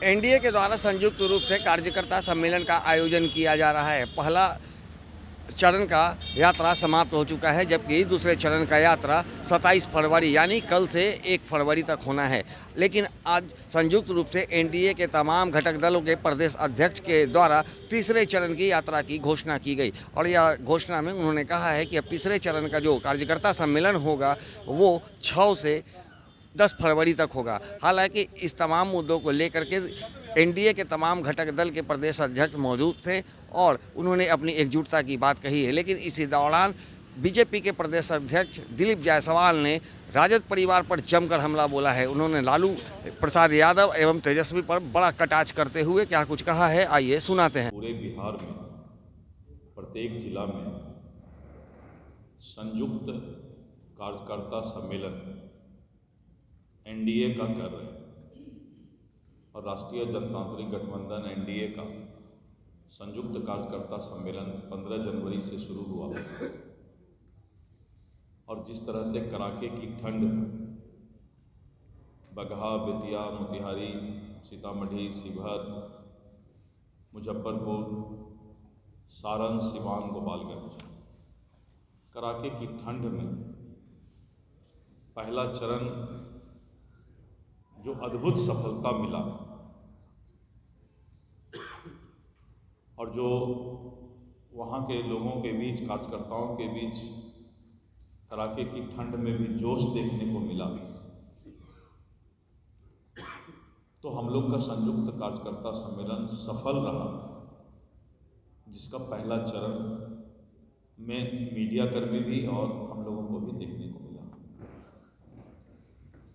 NDA के द्वारा संयुक्त रूप से कार्यकर्ता सम्मेलन का आयोजन किया जा रहा है। पहला चरण का यात्रा समाप्त हो चुका है, जबकि दूसरे चरण का यात्रा 27 फरवरी यानी कल से 1 फरवरी तक होना है। लेकिन आज संयुक्त रूप से एनडीए के तमाम घटक दलों के प्रदेश अध्यक्ष के द्वारा तीसरे चरण की यात्रा की घोषणा की गई और यह घोषणा में उन्होंने कहा है कि अब तीसरे चरण का जो कार्यकर्ता सम्मेलन होगा वो 6 से 10 फरवरी तक होगा। हालांकि इस तमाम मुद्दों को लेकर के एनडीए के तमाम घटक दल के प्रदेश अध्यक्ष मौजूद थे और उन्होंने अपनी एकजुटता की बात कही है। लेकिन इसी दौरान बीजेपी के प्रदेश अध्यक्ष दिलीप जायसवाल ने राजद परिवार पर जमकर हमला बोला है। उन्होंने लालू प्रसाद यादव एवं तेजस्वी पर बड़ा कटाक्ष करते हुए क्या कुछ कहा है, आइए सुनाते हैं। पूरे बिहार में प्रत्येक जिला में संयुक्त कार्यकर्ता सम्मेलन एनडीए का कर रहे हैं और राष्ट्रीय जनतांत्रिक गठबंधन एनडीए का संयुक्त कार्यकर्ता सम्मेलन 15 जनवरी से शुरू हुआ और जिस तरह से कड़ाके की ठंड बगहा, बेतिया, मोतिहारी, सीतामढ़ी, शिवहर, मुजफ्फरपुर, सारण, सिवान, गोपालगंज, कड़ाके की ठंड में पहला चरण जो अद्भुत सफलता मिला और जो वहाँ के लोगों के बीच, कार्यकर्ताओं के बीच कड़ाके की ठंड में भी जोश देखने को मिला, तो हम लोग का संयुक्त कार्यकर्ता सम्मेलन सफल रहा, जिसका पहला चरण में मीडिया कर्मी भी और हम लोगों को भी देखने को मिला।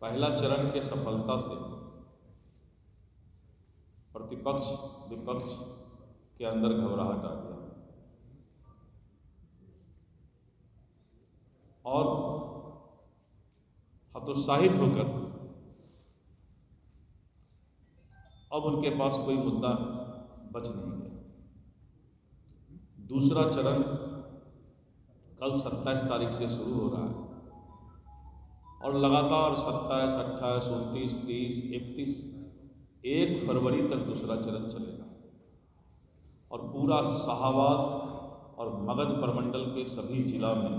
पहला चरण के सफलता से प्रतिपक्ष विपक्ष के अंदर घबराहट आ गया और हतोत्साहित होकर अब उनके पास कोई मुद्दा बच नहीं गया। दूसरा चरण कल 27 तारीख से शुरू हो रहा है और लगातार 27, 28, 29, 30, 31, 1 फरवरी तक दूसरा चरण चलेगा और पूरा शाहाबाद और मगध प्रमंडल के सभी जिला में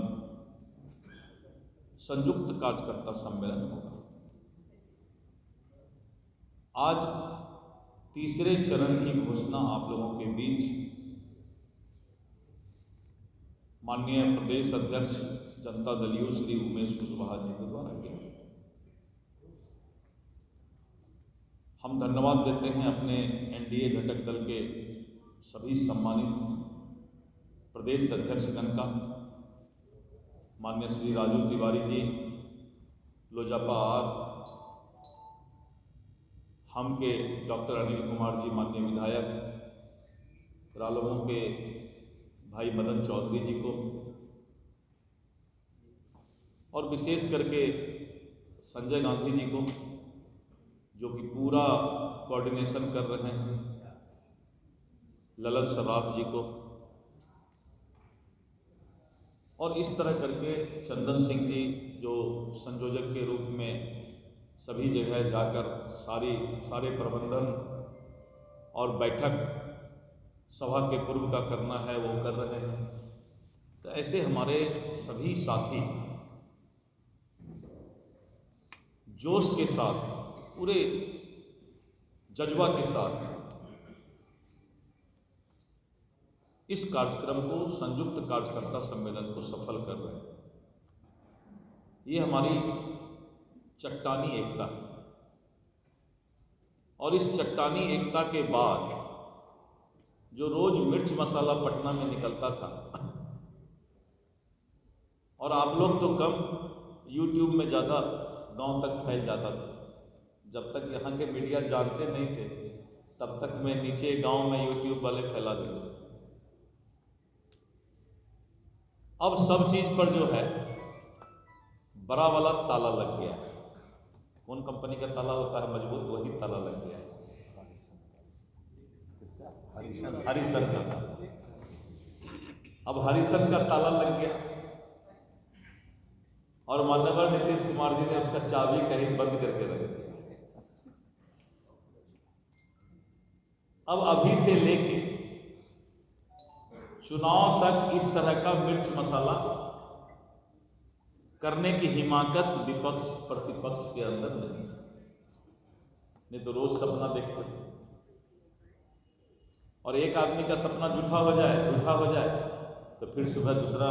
संयुक्त कार्यकर्ता सम्मेलन होगा। आज तीसरे चरण की घोषणा आप लोगों के बीच माननीय प्रदेश अध्यक्ष जनता दल यू श्री उमेश कुशवाहा जी के द्वारा किया। हम धन्यवाद देते हैं अपने एनडीए घटक दल के सभी सम्मानित प्रदेश अध्यक्षगण का, माननीय श्री राजू तिवारी जी, लोजपा आर, हम के डॉक्टर अनिल कुमार जी माननीय विधायक, रालोमो के भाई मदन चौधरी जी को और विशेष करके संजय गांधी जी को जो कि पूरा कोऑर्डिनेशन कर रहे हैं, ललन सराफ जी को और इस तरह करके चंदन सिंह जी जो संयोजक के रूप में सभी जगह जाकर सारे प्रबंधन और बैठक सभा के पूर्व का करना है वो कर रहे हैं। तो ऐसे हमारे सभी साथी जोश के साथ, पूरे जज्बा के साथ इस कार्यक्रम को, संयुक्त कार्यकर्ता सम्मेलन को सफल कर रहे हैं। ये हमारी चट्टानी एकता है और इस चट्टानी एकता के बाद जो रोज मिर्च मसाला पटना में निकलता था और आप लोग तो कम, यूट्यूब में ज़्यादा गांव तक फैल जाता था। जब तक यहाँ के मीडिया जानते नहीं थे तब तक मैं नीचे गांव में यूट्यूब वाले फैला देते। अब सब चीज पर जो है बड़ा वाला ताला लग गया। कौन कंपनी का ताला होता है मजबूत, वही ताला लग गया। हरिसन का। अब हरिसन का ताला लग गया और माननीय नीतीश कुमार जी ने उसका चाबी कहीं बंद करके रख दिया। अब अभी से लेके चुनाव तक इस तरह का मिर्च मसाला करने की हिमाकत विपक्ष प्रतिपक्ष के अंदर नहीं तो रोज सपना देखते थे, और एक आदमी का सपना झूठा हो जाए तो फिर सुबह दूसरा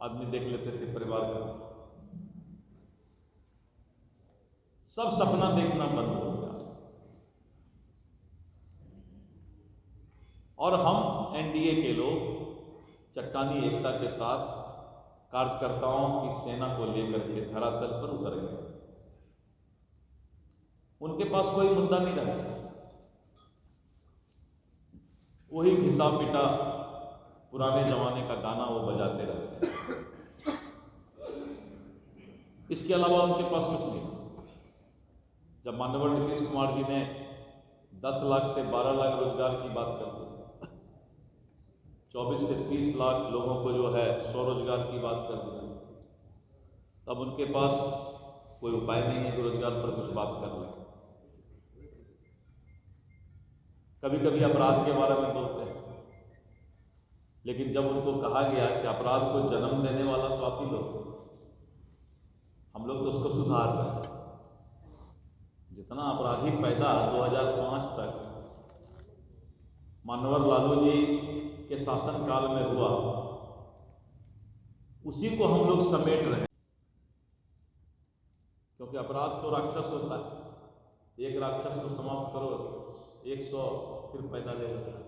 आदमी देख लेते थे परिवार का। सब सपना देखना बंद हो गया और हम एनडीए के लोग चट्टानी एकता के साथ कार्यकर्ताओं की सेना को लेकर के धरातल पर उतर गए। उनके पास कोई मुद्दा नहीं रहा, वही घिसा पिटा पुराने जमाने का गाना वो बजाते रहते हैं, इसके अलावा उनके पास कुछ नहीं। जब माननीय नीतीश कुमार जी ने 10 लाख से 12 लाख रोजगार की बात करते, 24 से 30 लाख लोगों को जो है स्वरोजगार की बात कर दिया, तब उनके पास कोई उपाय नहीं है कि रोजगार पर कुछ बात कर ले। कभी कभी अपराध के बारे में बोलते हैं, लेकिन जब उनको कहा गया कि अपराध को जन्म देने वाला तो आप ही लोग, हम लोग तो उसको सुधार रहे हैं। जितना अपराधी पैदा 2005 तक मानवर लालू जी के शासन काल में हुआ, उसी को हम लोग समेट रहे हैं। क्योंकि अपराध तो राक्षस होता है, एक राक्षस को समाप्त करो 100 फिर पैदा ले लेता है।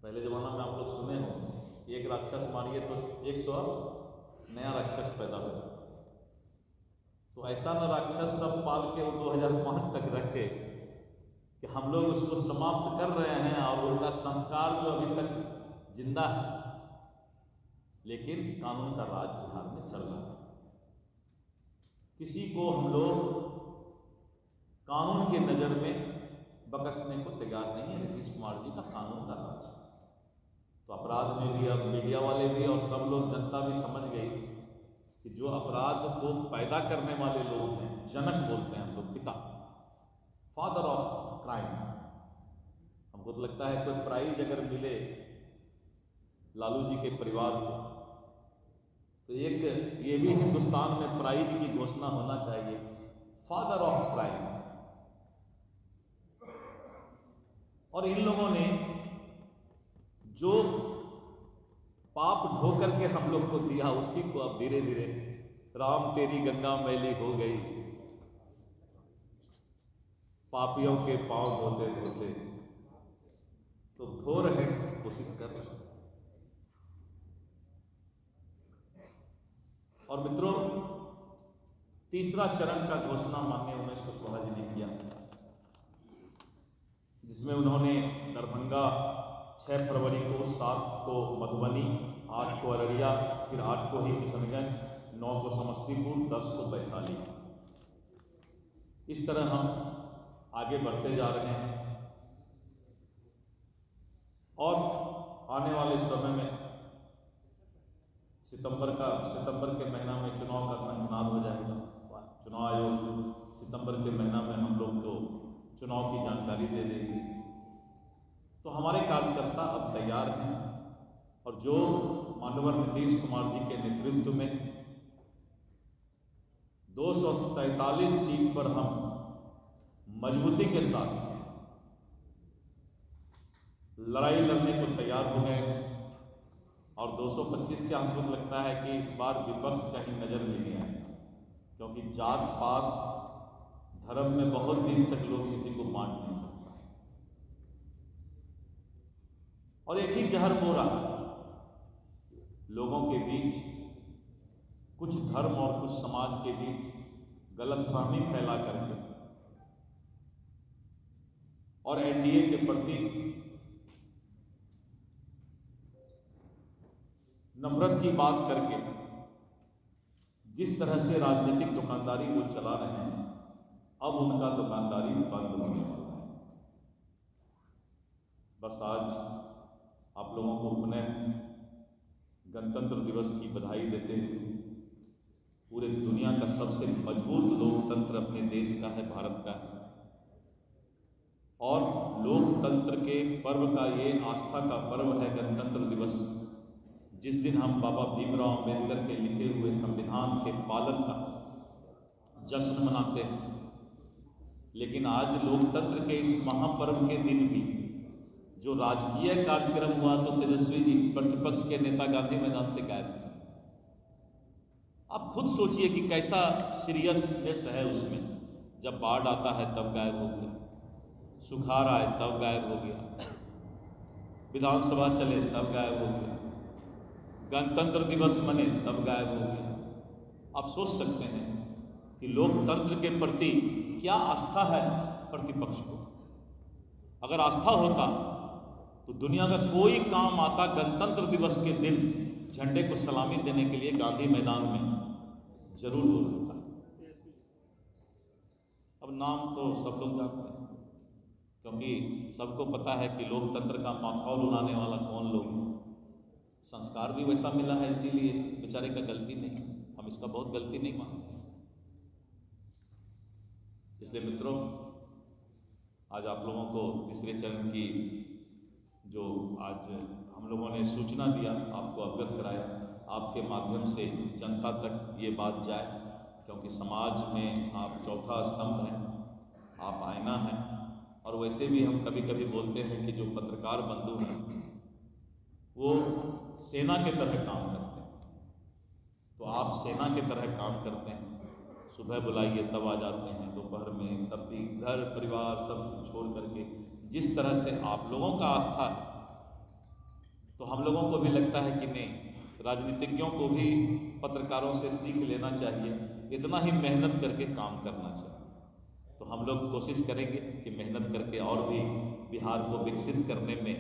पहले जमाना में आप लोग सुने हो, एक राक्षस मारिए तो 100 नया राक्षस पैदा हो। तो ऐसा न राक्षस सब पाल के वो 2005 तक रखे कि हम लोग उसको समाप्त कर रहे हैं और उनका संस्कार जो अभी तक जिंदा है, लेकिन कानून का राज बिहार में चल रहा है। किसी को हम लोग कानून के नज़र में बकसने को तैयार नहीं है। नीतीश कुमार जी का कानून का राज, तो अपराध में भी अब मीडिया वाले भी और सब लोग, जनता भी समझ गई कि जो अपराध को पैदा करने वाले लोग हैं, जनक बोलते हैं हम लोग, पिता, फादर ऑफ क्राइम। हमको तो लगता है कोई प्राइज अगर मिले लालू जी के परिवार को, तो एक ये भी हिंदुस्तान में प्राइज की घोषणा होना चाहिए, फादर ऑफ क्राइम। और इन लोगों ने जो पाप ढो करके हम लोग को दिया, उसी को अब धीरे धीरे राम तेरी गंगा मैली हो गई, पापियों के पांव धोते धोते, तो धो रहे, कोशिश कर रहे। और मित्रों, तीसरा चरण का घोषणा माननीय उमेश कुशवाहा जी ने किया, जिसमें उन्होंने दरभंगा 6 फरवरी को, 7 को मधुबनी, 8 को अररिया, फिर 8 को ही किशनगंज, 9 को समस्तीपुर, 10 को वैशाली। इस तरह हम आगे बढ़ते जा रहे हैं और आने वाले समय में सितंबर के महीना में चुनाव का संगनाद हो जाएगा। चुनाव आयोग सितंबर के महीना में हम लोग को चुनाव की जानकारी दे देगी। तो हमारे कार्यकर्ता अब तैयार हैं और जो माननीय नीतीश कुमार जी के नेतृत्व में 243 सीट पर हम मजबूती के साथ लड़ाई लड़ने को तैयार हो गए और 225 के हमको लगता है कि इस बार विपक्ष कहीं नजर नहीं आएगा, क्योंकि जात पात धर्म में बहुत दिन तक लोग किसी को बांट नहीं सकता और एक ही जहर बोरा लोगों के बीच, कुछ धर्म और कुछ समाज के बीच गलतफहमी फैला करके और एनडीए के प्रति नफरत की बात करके जिस तरह से राजनीतिक दुकानदारी वो चला रहे हैं, अब उनका दुकानदारी बंद होने वाला है। बस आज आप लोगों को पुनः गणतंत्र दिवस की बधाई देते हुए, पूरे दुनिया का सबसे मजबूत लोकतंत्र अपने देश का है, भारत का है, और लोकतंत्र के पर्व का ये आस्था का पर्व है गणतंत्र दिवस, जिस दिन हम बाबा भीमराव अम्बेडकर के लिखे हुए संविधान के पालन का जश्न मनाते हैं। लेकिन आज लोकतंत्र के इस महापर्व के दिन भी जो राजकीय कार्यक्रम हुआ तो तेजस्वी जी प्रतिपक्ष के नेता गांधी मैदान से गायब थे। आप खुद सोचिए कि कैसा सीरियसनेस है उसमें। जब बाढ़ आता है तब गायब हो गया, सुखाड़ आए तब गायब हो गया, विधानसभा चले तब गायब हो गया, गणतंत्र दिवस मने तब गायब हो गया। आप सोच सकते हैं कि लोकतंत्र के प्रति क्या आस्था है प्रतिपक्ष को। अगर आस्था होता तो दुनिया का कोई काम आता गणतंत्र दिवस के दिन झंडे को सलामी देने के लिए गांधी मैदान में जरूर होता। अब नाम तो सब लोग जानते हैं, क्योंकि सबको पता है कि लोकतंत्र का माखौल उड़ाने वाला कौन लोग है। संस्कार भी वैसा मिला है, इसीलिए बेचारे का गलती नहीं, हम इसका बहुत गलती नहीं मानते। इसलिए मित्रों, आज आप लोगों को तीसरे चरण की जो आज हम लोगों ने सूचना दिया, आपको अवगत कराया, आपके माध्यम से जनता तक ये बात जाए, क्योंकि समाज में आप चौथा स्तंभ हैं, आप आईना हैं। और वैसे भी हम कभी कभी बोलते हैं कि जो पत्रकार बंधु हैं वो सेना के तरह काम करते हैं, तो आप सेना के तरह काम करते हैं। सुबह बुलाइए तब आ जाते हैं, दोपहर में तब भी, घर परिवार सब छोड़ करके जिस तरह से आप लोगों का आस्था है, तो हम लोगों को भी लगता है कि नहीं, राजनीतिज्ञों को भी पत्रकारों से सीख लेना चाहिए, इतना ही मेहनत करके काम करना चाहिए। तो हम लोग कोशिश करेंगे कि मेहनत करके और भी बिहार को विकसित करने में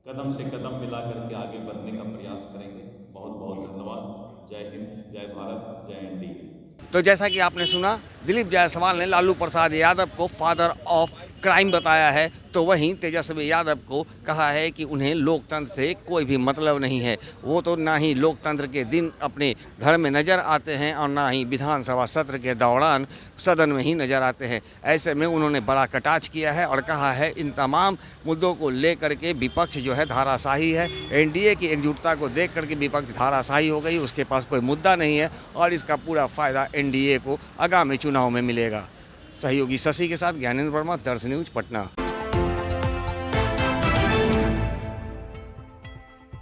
कदम से कदम मिला करके आगे बढ़ने का प्रयास करेंगे। बहुत बहुत धन्यवाद। जय हिंद, जय भारत, जय एनडीए। तो जैसा कि आपने सुना, दिलीप जायसवाल ने लालू प्रसाद यादव को फादर ऑफ क्राइम बताया है, तो वहीं तेजस्वी यादव को कहा है कि उन्हें लोकतंत्र से कोई भी मतलब नहीं है। वो तो ना ही लोकतंत्र के दिन अपने घर में नज़र आते हैं और ना ही विधानसभा सत्र के दौरान सदन में ही नज़र आते हैं। ऐसे में उन्होंने बड़ा कटाक्ष किया है और कहा है इन तमाम मुद्दों को लेकर के विपक्ष जो है धाराशाही है। एनडीए की एकजुटता को देख करके विपक्ष धाराशाही हो गई, उसके पास कोई मुद्दा नहीं है और इसका पूरा फ़ायदा एनडीए को आगामी चुनाव में मिलेगा। सहयोगी शशि के साथ ज्ञानेंद्र वर्मा, दर्श न्यूज, पटना।